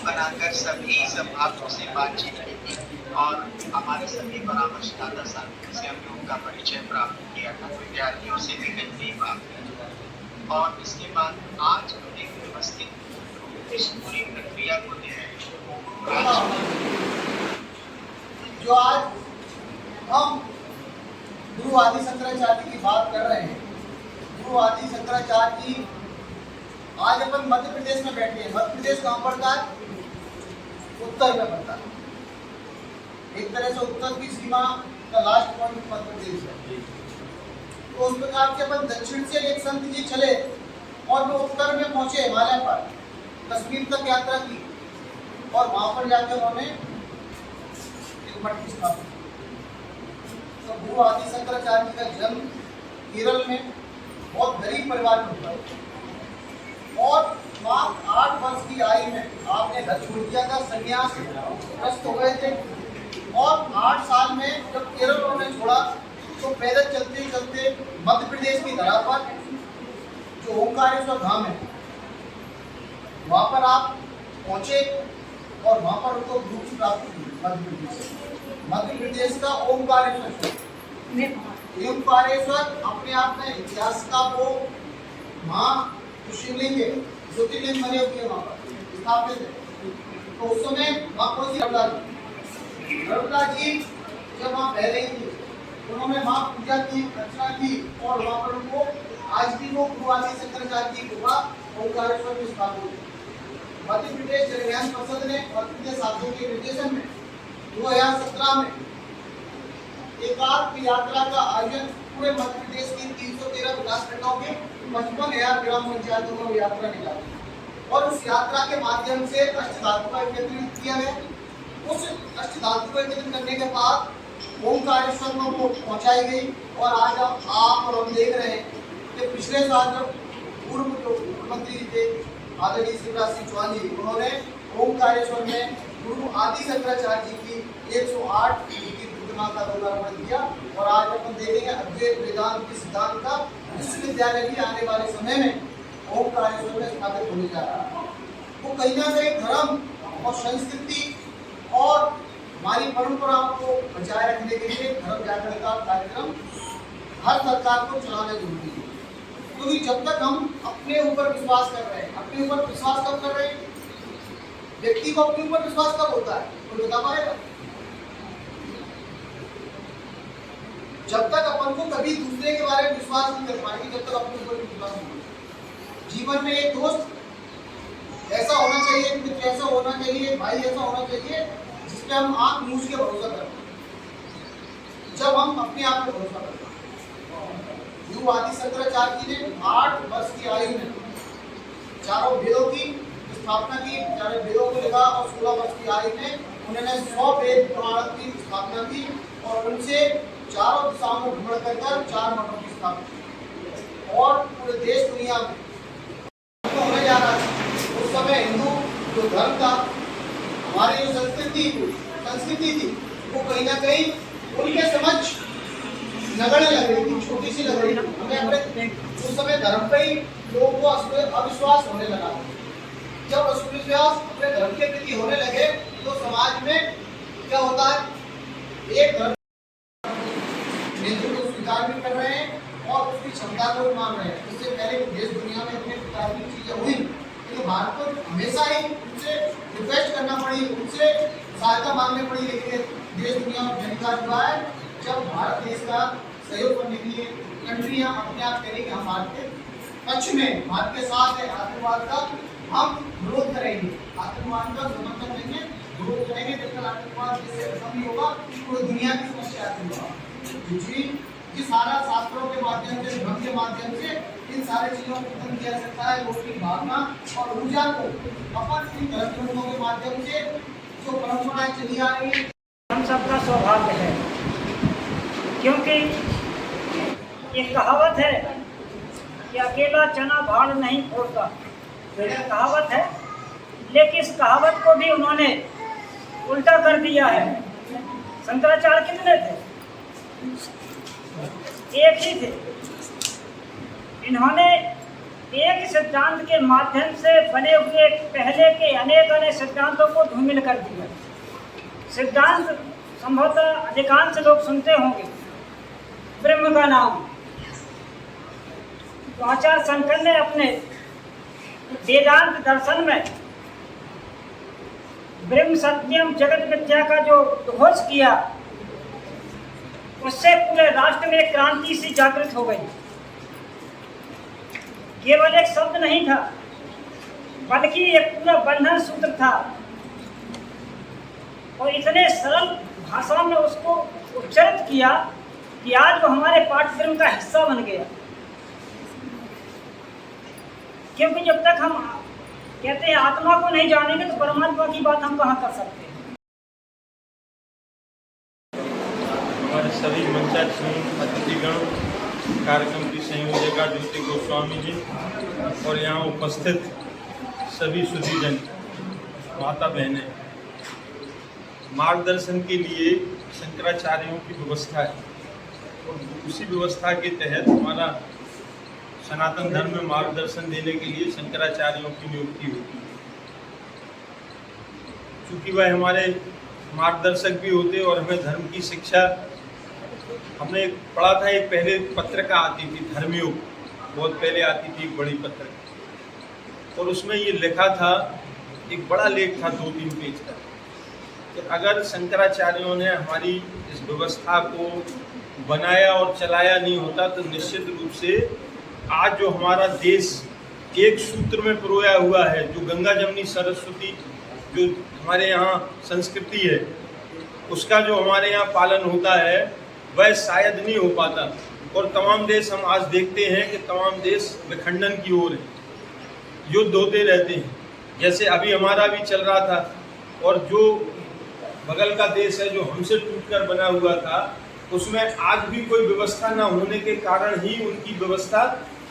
बनाकर सभी संभागों से बातचीत की और हमारे सभी परामर्शदाता साथियों से हमने उनका परिचय प्राप्त किया था, विद्यार्थियों से भी कई बात की और इसके बाद आज हम एक व्यवस्थित इस पूरी प्रक्रिया को दे रहे हैं। जो आज हम गुरु आदि शंकराचार्य की बात कर रहे हैं, गुरु आदि शंकराचार्य जी आज अपन मध्य प्रदेश में बैठे हैं। मध्य प्रदेश कहाँ पड़ता है? उत्तर में पड़ता है। एक तरह से उत्तर की सीमा का लास्ट पॉइंट मध्य प्रदेश है। तो उस प्रकार से अपन दक्षिण से एक संत जी चले और वो उत्तर में पहुंचे, हिमालय पर कश्मीर तक यात्रा की और वहां पर जाकर उन्होंने एक मठ की स्थापना की। तो गुरु आदि शंकराचार्य जी का जन्म केरल में बहुत गरीब परिवार में हुआ और मात्र 8 वर्ष की आयु में आपने घर छोड़ दिया था, संन्यास ग्रस्त हो गए थे और 8 साल में जब केरल उन्होंने छोड़ा तो पैदल चलते चलते मध्य प्रदेश की धरा पर जो ओंकारेश्वर धाम है वहां पर आप पहुंचे और वहां पर उनको गुरु की प्राप्ति हुई। मध्य प्रदेश का ओंकारेश्वर अपने आप में इतिहास का वो शिवलिंग है, ज्योतिर्लिंग बने हुए वहां पर स्थापित है। तो उस समय वहां कौन सी नर्मदा जी जब वहां बह रही थी उन्होंने वहां पूजा की, अर्चना की और वहां पर उनको आज भी वो गुरु आदि शंकराचार्य की गुफा ओंकारेश्वर में स्थापित है। मध्य प्रदेश जनज्ञान परिषद ने मध्य प्रदेश शासन के निर्देशन में 2017 में एकात्म यात्रा का आयोजन पूरे मध्य प्रदेश की 313 विकास खंडों के 55,000 ग्राम पंचायतों में यात्रा निकाली और उस यात्रा के माध्यम से अष्ट धातु का एकत्रित किया गया। उस अष्ट धातु को एकत्रित करने के बाद ओंकारेश्वर में वो पहुंचाई गई और आज आप और हम देख रहे हैं कि पिछले साल जब पूर्व मुख्यमंत्री थे आदरणीय शिवराज सिंह चौहान जी, उन्होंने ओंकारेश्वर में गुरु आदि शंकराचार्य जी की 108 की प्रतिमा का लोकार्पण किया और आज अपन देखेंगे अद्वैत वेदांत के सिद्धांत का विश्वविद्यालय भी आने वाले समय में ओंकारेश्वर में स्थापित होने जा रहा है। वो कहीं ना कहीं धर्म और संस्कृति और हमारी परंपराओं को बचाए रखने के लिए धर्म जागरण का कार्यक्रम हर सरकार को चलाना जरूरी है। क्योंकि जब तक हम अपने ऊपर विश्वास कर रहे हैं, अपने ऊपर विश्वास कब कर रहे हैं? व्यक्ति को अपने ऊपर विश्वास कब होता है? कोई बता पाएगा? जब तक अपन को कभी दूसरे के बारे में विश्वास नहीं कर पाएंगे, जब तक अपने ऊपर विश्वास नहीं। जीवन में एक दोस्त ऐसा होना चाहिए, मित्र ऐसा होना चाहिए, भाई ऐसा होना चाहिए जिसपे हम आंख मूंझ के भरोसा करते। जब हम अपने आप पे भरोसा करते, गुरु आदि शंकराचार्य जी ने 8 वर्ष की आयु में चारों वेदों की स्थापना की, चारों वेदों को लिखा और 16 वर्ष की आयु में उन्होंने 100 वेद प्रमाणक की स्थापना की और उनसे चारों दिशाओं में भ्रमण कर 4 मठों की स्थापना की और पूरे देश दुनिया में तो होने जा रहा था। उस समय हिंदू जो धर्म था, हमारी जो संस्कृति थी वो कहीं ना कहीं उनके समझ नगड़ने लग रही थी, छोटी सी लग रही थी। हमें अपने उस समय धर्म पे ही लोगों को अविश्वास होने लगा। जब अविश्वास अपने धर्म के प्रति होने लगे तो समाज में क्या होता है? एक धर्म को स्वीकार भी कर रहे हैं और उसकी क्षमता को भी मान रहे हैं। इससे पहले देश दुनिया में अपने प्रकार की चीजें हुई, लेकिन भारत को हमेशा ही उनसे रिक्वेस्ट करना पड़ी, उनसे सहायता मांगनी पड़ी। लेकिन देश दुनिया में पहली बार हुआ है जब भारत देश का सहयोग करने के लिए कंट्रियां अपने आप कह रही कि हम भारत के पक्ष में, भारत के साथ है, आतंकवाद का हम विरोध करेंगे, आतंकवाद का समर्थन देंगे, विरोध करेंगे। जब तक आतंकवाद जिससे खत्म नहीं होगा पूरी दुनिया की समस्या होगा। जी, ये सारा शास्त्रों के माध्यम से, धर्म के माध्यम से इन सारी चीजों को खत्म किया सकता है। लोगों की भावना और ऊर्जा को अपन इन धर्म ग्रंथों के माध्यम से जो परंपराएं चली आ रही है, हम सबका सौभाग्य है। क्योंकि एक कहावत है कि अकेला चना भाड़ नहीं फोड़ता, यह कहावत है, लेकिन इस कहावत को भी उन्होंने उल्टा कर दिया है। शंकराचार्य कितने थे? एक ही थे। इन्होंने एक सिद्धांत के माध्यम से बने हुए पहले के अनेक सिद्धांतों को धूमिल कर दिया। सिद्धांत संभवतः अधिकांश लोग सुनते होंगे। ब्रह्म का नाम तो आचार्य शंकर ने अपने वेदांत दर्शन में ब्रह्म सत्यम जगत मिथ्या का जो घोष किया, उससे पूरे राष्ट्र में एक क्रांति सी जागृत हो गई। केवल एक शब्द नहीं था, बल्कि एक पूरा बंधन सूत्र था, और इतने सरल भाषा में उसको उच्चारित किया कि आज वो हमारे पाठ्यक्रम का हिस्सा बन गया। क्योंकि जब तक हम कहते हैं आत्मा को नहीं जानेंगे तो परमात्मा की बात हम कहाँ कर सकते हैं। हमारे सभी मंचासीन अतिथिगण, कार्यक्रम की संयोजिका ज्योति गोस्वामी जी और यहाँ उपस्थित सभी सुधीजन, माता बहनें, मार्गदर्शन के लिए शंकराचार्यों की व्यवस्था है और उसी व्यवस्था के तहत हमारा सनातन धर्म में मार्गदर्शन देने के लिए शंकराचार्यों की नियुक्ति होती है। चूँकि वह हमारे मार्गदर्शक भी होते और हमें धर्म की शिक्षा, हमने पढ़ा था, एक पहले पत्रिका आती थी धर्मयुग, बहुत पहले आती थी एक बड़ी पत्रिका, और उसमें ये लिखा था, एक बड़ा लेख था 2-3 पेज का, कि अगर शंकराचार्यों ने हमारी इस व्यवस्था को बनाया और चलाया नहीं होता तो निश्चित रूप से आज जो हमारा देश एक सूत्र में पिरोया हुआ है, जो गंगा जमुनी सरस्वती जो हमारे यहाँ संस्कृति है, उसका जो हमारे यहाँ पालन होता है वह शायद नहीं हो पाता। और तमाम देश हम आज देखते हैं कि तमाम देश विखंडन की ओर है, युद्ध होते रहते हैं, जैसे अभी हमारा भी चल रहा था। और जो बगल का देश है जो हमसे टूटकर बना हुआ था, उसमें आज भी कोई व्यवस्था न होने के कारण ही उनकी व्यवस्था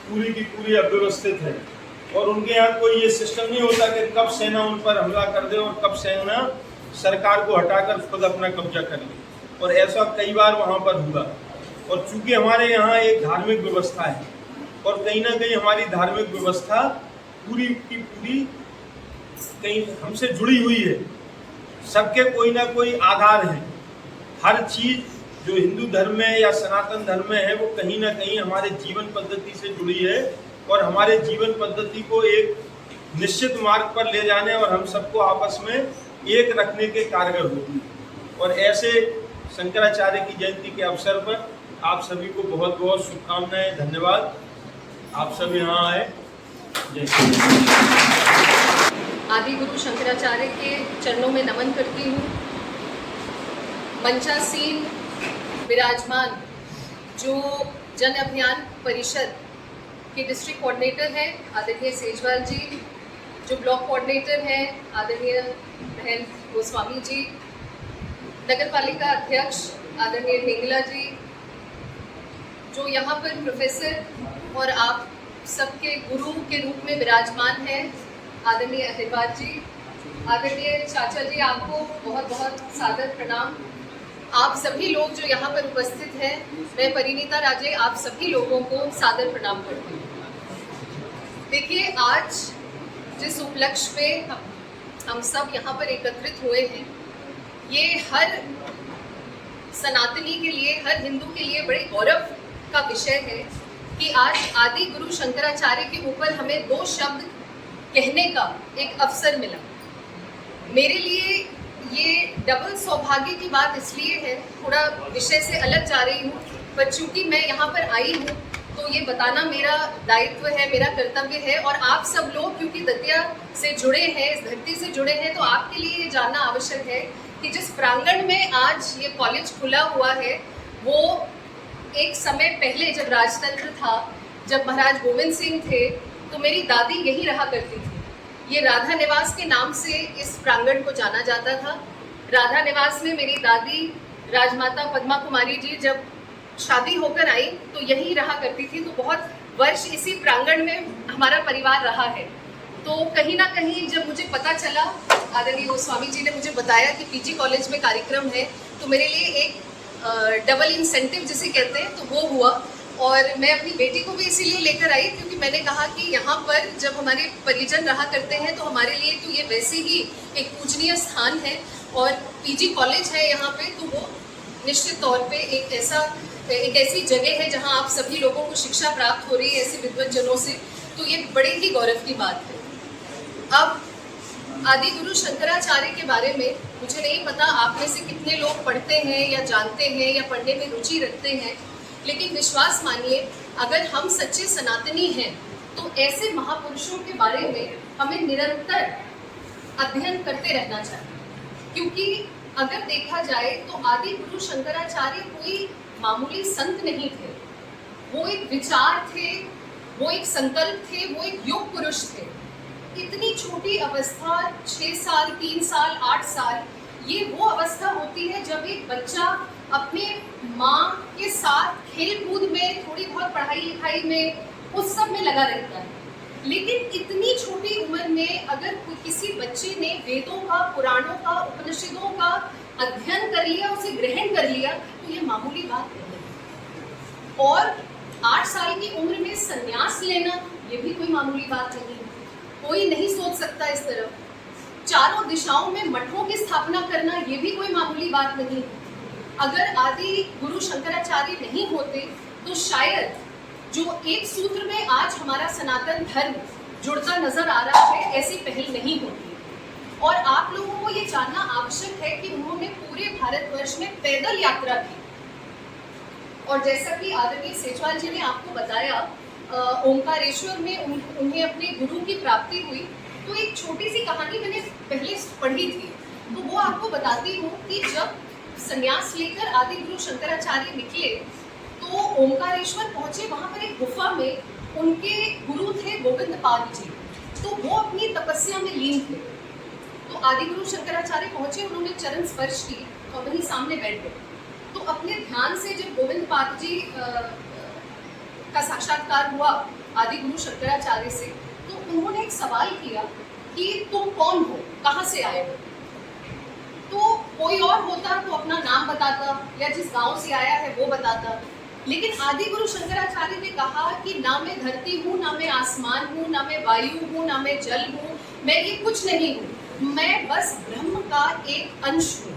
पूरी की पूरी अव्यवस्थित है। और उनके यहाँ कोई ये सिस्टम नहीं होता कि कब सेना उन पर हमला कर दे और कब सेना सरकार को हटाकर खुद अपना कब्जा कर ले, और ऐसा कई बार वहाँ पर हुआ। और चूंकि हमारे यहाँ एक धार्मिक व्यवस्था है और कहीं ना कहीं हमारी धार्मिक व्यवस्था पूरी की पूरी कहीं हमसे जुड़ी हुई है, सबके कोई ना कोई आधार है। हर चीज़ जो हिंदू धर्म में या सनातन धर्म में है वो कहीं ना कहीं हमारे जीवन पद्धति से जुड़ी है और हमारे जीवन पद्धति को एक निश्चित मार्ग पर ले जाने और हम सबको आपस में एक रखने के कारगर होती है। और ऐसे शंकराचार्य की जयंती के अवसर पर आप सभी को बहुत बहुत शुभकामनाएं, धन्यवाद। आप सब यहाँ आए। जय श्री राम। आदि गुरु शंकराचार्य के चरणों में नमन करती हूँ। मंचासीन विराजमान जो जन अभियान परिषद के डिस्ट्रिक्ट कोऑर्डिनेटर हैं आदरणीय सेजवाल जी, जो ब्लॉक कोऑर्डिनेटर हैं आदरणीय बहन गोस्वामी जी, नगर पालिका अध्यक्ष आदरणीय ढेंगला जी, जो यहाँ पर प्रोफेसर और आप सबके गुरु के रूप में विराजमान हैं आदरणीय अहिरवार जी, आदरणीय चाचा जी, आपको बहुत बहुत सादर प्रणाम। आप सभी लोग जो यहाँ पर उपस्थित हैं, मैं परिणीता राजे आप सभी लोगों को सादर प्रणाम करती हूँ। देखिए, आज जिस उपलक्ष्य पे हम सब यहाँ पर एकत्रित हुए हैं, ये हर सनातनी के लिए, हर हिंदू के लिए बड़े गौरव का विषय है कि आज आदि गुरु शंकराचार्य के ऊपर हमें 2 शब्द कहने का एक अवसर मिला। मेरे लिए ये डबल सौभाग्य की बात इसलिए है, थोड़ा विषय से अलग जा रही हूँ, पर चूंकि मैं यहाँ पर आई हूँ तो ये बताना मेरा दायित्व है, मेरा कर्तव्य है। और आप सब लोग क्योंकि दतिया से जुड़े हैं, इस धरती से जुड़े हैं, तो आपके लिए ये जानना आवश्यक है कि जिस प्रांगण में आज ये कॉलेज खुला हुआ है, वो एक समय पहले जब राजतंत्र था, जब महाराज गोविंद सिंह थे, तो मेरी दादी यही रहा करती थी। ये राधा निवास के नाम से इस प्रांगण को जाना जाता था। राधा निवास में मेरी दादी राजमाता पद्मा कुमारी जी जब शादी होकर आई तो यही रहा करती थी। तो बहुत वर्ष इसी प्रांगण में हमारा परिवार रहा है। तो कहीं ना कहीं जब मुझे पता चला, आदरणीय गोस्वामी जी ने मुझे बताया कि पीजी कॉलेज में कार्यक्रम है, तो मेरे लिए एक डबल इंसेंटिव जिसे कहते हैं, तो वो हुआ और मैं अपनी बेटी को भी इसीलिए लेकर आई क्योंकि मैंने कहा कि यहाँ पर जब हमारे परिजन रहा करते हैं तो हमारे लिए तो ये वैसे ही एक पूजनीय स्थान है और पीजी कॉलेज है यहाँ पे, तो वो निश्चित तौर पे एक ऐसी जगह है जहाँ आप सभी लोगों को शिक्षा प्राप्त हो रही है ऐसे विद्वत जनों से, तो ये बड़े ही गौरव की बात है। अब आदि गुरु शंकराचार्य के बारे में मुझे नहीं पता आप में से कितने लोग पढ़ते हैं या जानते हैं या पढ़ने में रुचि रखते हैं, लेकिन विश्वास मानिए अगर हम सच्चे सनातनी हैं तो ऐसे महापुरुषों के बारे में हमें निरंतर अध्ययन करते रहना चाहिए, क्योंकि अगर देखा जाए तो आदि गुरु शंकराचार्य कोई मामूली संत नहीं थे, वो एक विचार थे, वो एक संकल्प थे, वो एक योग पुरुष थे। इतनी छोटी अवस्था 6 साल, 3 साल, 8 साल, ये वो अवस्था होती है जब एक बच्चा अपने माँ के साथ खेल कूद में, थोड़ी बहुत पढ़ाई लिखाई में, उस सब में लगा रहता है। लेकिन इतनी छोटी उम्र में अगर किसी बच्चे ने वेदों का, पुराणों का, उपनिषदों का अध्ययन कर लिया, उसे ग्रहण कर लिया, तो ये मामूली बात नहीं। और 8 साल की उम्र में संन्यास लेना ये भी कोई मामूली बात नहीं है, कोई नहीं सोच सकता इस तरफ। चारों दिशाओं में मठों की स्थापना करना ये भी कोई मामूली बात नहीं है। अगर आदि गुरु शंकराचार्य नहीं होते तो शायद जो एक सूत्र में आज हमारा सनातन धर्म जुड़ता नजर आ रहा है, ऐसी पहल नहीं होती। और आप लोगों को ये जानना आवश्यक है कि उन्होंने पूरे भारतवर्ष में पैदल यात्रा की। और जैसा कि आदरणीय सेजवाल जी ने आपको बताया, ओंकारेश्वर में उन्हें अपने गुरु की प्राप्ति हुई। तो एक छोटी सी कहानी मैंने पहले पढ़ी थी, तो वो आपको बताती हूँ कि जब संन्यास लेकर आदि गुरु शंकराचार्य निकले तो ओंकारेश्वर पहुंचे। वहां पर एक गुफा में उनके गुरु थे गोविंद पाद जी, तो वो अपनी तपस्या में लीन थे। तो आदि गुरु शंकराचार्य पहुंचे, उन्होंने चरण स्पर्श की और वहीं सामने बैठ गए। तो अपने ध्यान से जब गोविंद पाद जी का साक्षात्कार हुआ आदि गुरु शंकराचार्य से, तो उन्होंने एक सवाल किया कि तुम कौन हो, कहाँ से आए हो। तो कोई और होता तो अपना नाम बताता या जिस गांव से आया है वो बताता, लेकिन आदि गुरु शंकराचार्य ने कहा कि ना मैं धरती हूँ, ना मैं आसमान हूँ, ना मैं वायु हूँ, ना मैं जल हूँ, मैं ये कुछ नहीं हूँ, मैं बस ब्रह्म का एक अंश हूँ।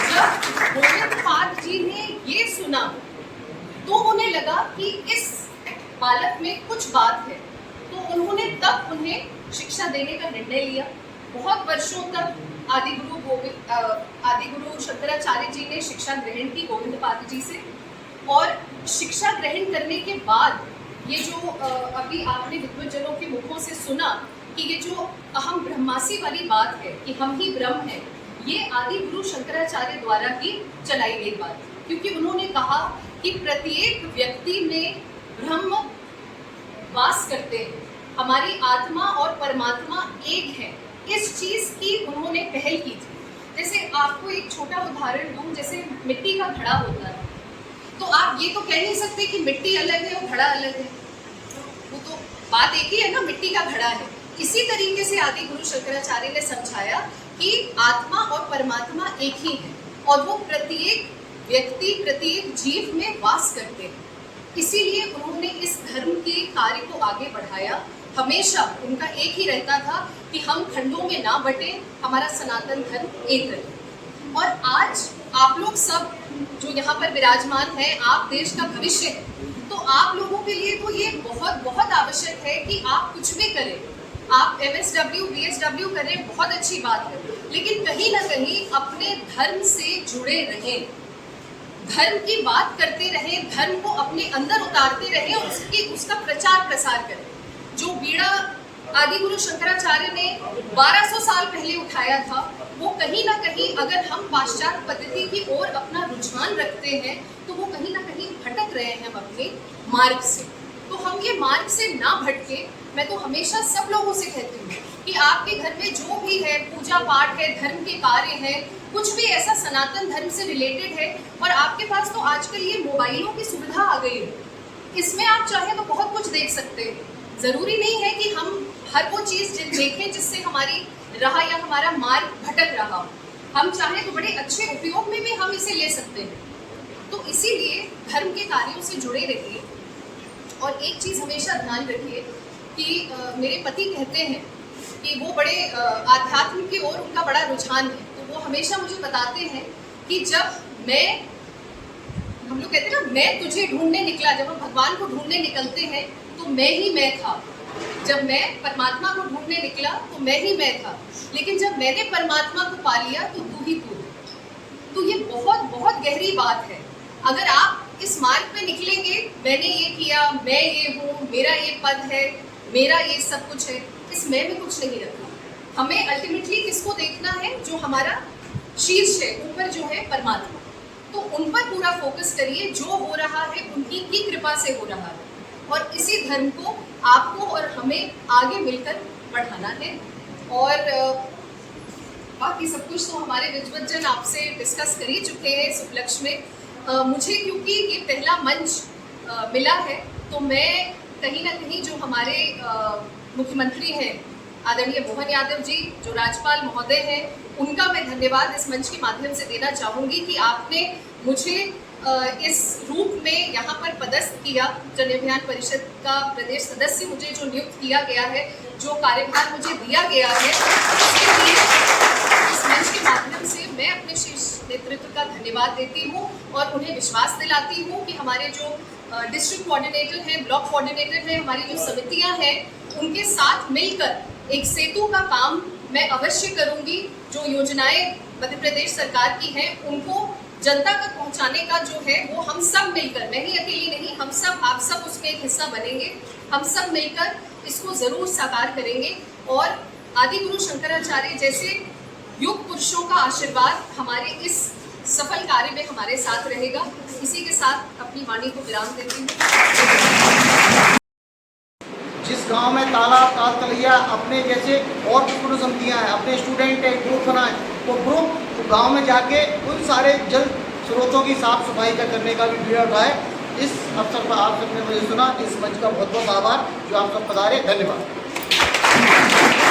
जब गोविंद पाद जी ने ये सुना तो उन्हें लगा कि इस बालक में कुछ बात है, तो उन्होंने तब उन्हें शिक्षा देने का निर्णय लिया। बहुत वर्षों तक आदि गुरु शंकराचार्य जी ने शिक्षा ग्रहण की गोविंद पाद जी से, और शिक्षा ग्रहण करने के बाद ये जो अभी आपने विद्वज्जनों के मुखों से सुना कि ये जो अहम ब्रह्मासी वाली बात है कि हम ही ब्रह्म हैं, ये आदि गुरु शंकराचार्य द्वारा ही चलाई गई बात, क्योंकि उन्होंने कहा कि प्रत्येक व्यक्ति में ब्रह्म वास करते हैं, हमारी आत्मा और परमात्मा एक है। इस चीज की उन्होंने पहल की थी। जैसे आपको एक छोटा उदाहरण दूं, जैसे मिट्टी का घड़ा होता है, तो आप ये तो कह नहीं सकते कि मिट्टी अलग है और घड़ा अलग है, वो तो बात एक ही है ना, मिट्टी का घड़ा है। इसी तरीके से आदि गुरु शंकराचार्य ने समझाया कि आत्मा और परमात्मा एक ही है और वो प्रत्येक व्यक्ति, प्रत्येक जीव में वास करते हैं। इसीलिए उन्होंने इस धर्म के कार्य को आगे बढ़ाया। हमेशा उनका एक ही रहता था कि हम खंडों में ना बटे, हमारा सनातन धर्म एक रहे। और आज आप लोग सब जो यहाँ पर विराजमान हैं, आप देश का भविष्य है, तो आप लोगों के लिए तो ये बहुत बहुत आवश्यक है कि आप कुछ भी करें। आप MSW, BSW करें, बहुत अच्छी बात है, लेकिन कहीं ना कहीं अपने धर्म से जुड़े रहें, धर्म की बात करते रहें, धर्म को अपने अंदर उतारते रहें और उसका प्रचार प्रसार करें। जो बीड़ा आदि गुरु शंकराचार्य ने 1200 साल पहले उठाया था, वो कहीं ना कहीं अगर हम पाश्चात्य पद्धति की ओर अपना रुझान रखते हैं तो वो कहीं ना कहीं भटक रहे हैं अपने मार्ग से। तो हम ये मार्ग से ना भटके। मैं तो हमेशा सब लोगों से कहती हूँ कि आपके घर में जो भी है, पूजा पाठ है, धर्म के कार्य हैं, कुछ भी ऐसा सनातन धर्म से रिलेटेड है, और आपके पास तो आजकल ये मोबाइलों की सुविधा आ गई है, इसमें आप चाहे तो बहुत कुछ देख सकते हैं। ज़रूरी नहीं है कि हम हर वो चीज़ देखें जिससे हमारी राह या हमारा मार्ग भटक रहा हो। हम चाहें तो बड़े अच्छे उपयोग में भी हम इसे ले सकते हैं। तो इसीलिए धर्म के कार्यों से जुड़े रहिए। और एक चीज़ हमेशा ध्यान रखिए कि मेरे पति कहते हैं कि वो बड़े आध्यात्म की ओर उनका बड़ा रुझान है, तो वो हमेशा मुझे बताते हैं कि जब हम लोग कहते हैं ना, मैं तुझे ढूंढने निकला, जब हम भगवान को ढूंढने निकलते हैं तो मैं ही मैं था। जब मैं परमात्मा को ढूंढने निकला तो मैं ही मैं था, लेकिन जब मैंने परमात्मा को पा लिया तो तू ही तू। तो ये बहुत बहुत गहरी बात है। अगर आप इस मार्ग पे निकलेंगे, मैंने ये किया, मैं ये हूँ, मेरा ये पद है, मेरा ये सब कुछ है, इस मैं में कुछ नहीं रखा। हमें अल्टीमेटली किसको देखना है? जो हमारा शीर्ष है, ऊपर जो है परमात्मा। तो उन पर पूरा फोकस करिए, जो हो रहा है उनकी ही कृपा से हो रहा है, और इसी धर्म को आपको और हमें आगे मिलकर बढ़ाना है। और बाकी सब कुछ तो हमारे विद्वज्जन आपसे डिस्कस कर ही चुके हैं इस उपलक्ष्य में। मुझे क्योंकि ये पहला मंच मिला है, तो मैं कहीं ना कहीं जो हमारे मुख्यमंत्री हैं आदरणीय मोहन यादव जी, जो राज्यपाल महोदय हैं, उनका मैं धन्यवाद इस मंच के माध्यम से देना चाहूँगी कि आपने मुझे इस रूप में यहाँ पर पदस्थ किया। जन अभियान परिषद का प्रदेश सदस्य मुझे जो नियुक्त किया गया है, जो कार्यभार मुझे दिया गया है, उसके लिए इस मंच के माध्यम से मैं अपने शीर्ष नेतृत्व का धन्यवाद देती हूँ और उन्हें विश्वास दिलाती हूँ कि हमारे जो डिस्ट्रिक्ट कोऑर्डिनेटर हैं, ब्लॉक कोऑर्डिनेटर हैं, हमारी जो समितियाँ हैं, उनके साथ मिलकर एक सेतु का काम मैं अवश्य करूँगी। जो योजनाएं मध्य प्रदेश सरकार की हैं, उनको जनता तक पहुंचाने का जो है वो हम सब मिलकर, मैं ही अकेली नहीं, हम सब, आप सब उसमें एक हिस्सा बनेंगे। हम सब मिलकर इसको ज़रूर साकार करेंगे और आदि गुरु शंकराचार्य जैसे युग पुरुषों का आशीर्वाद हमारे इस सफल कार्य में हमारे साथ रहेगा। इसी के साथ अपनी वाणी को विराम देती हूँ। जिस गांव में तालाब, ताल तलैया, अपने जैसे और भी समितियाँ हैं, अपने स्टूडेंट है, ग्रुप बनाए, तो ग्रुप गांव में जाके उन सारे जल स्रोतों की साफ सफाई का करने का भी बीड़ा उठाए। इस अवसर पर आप सबने मुझे सुना, इस मंच का बहुत बहुत आभार जो आप सब पधारे। धन्यवाद।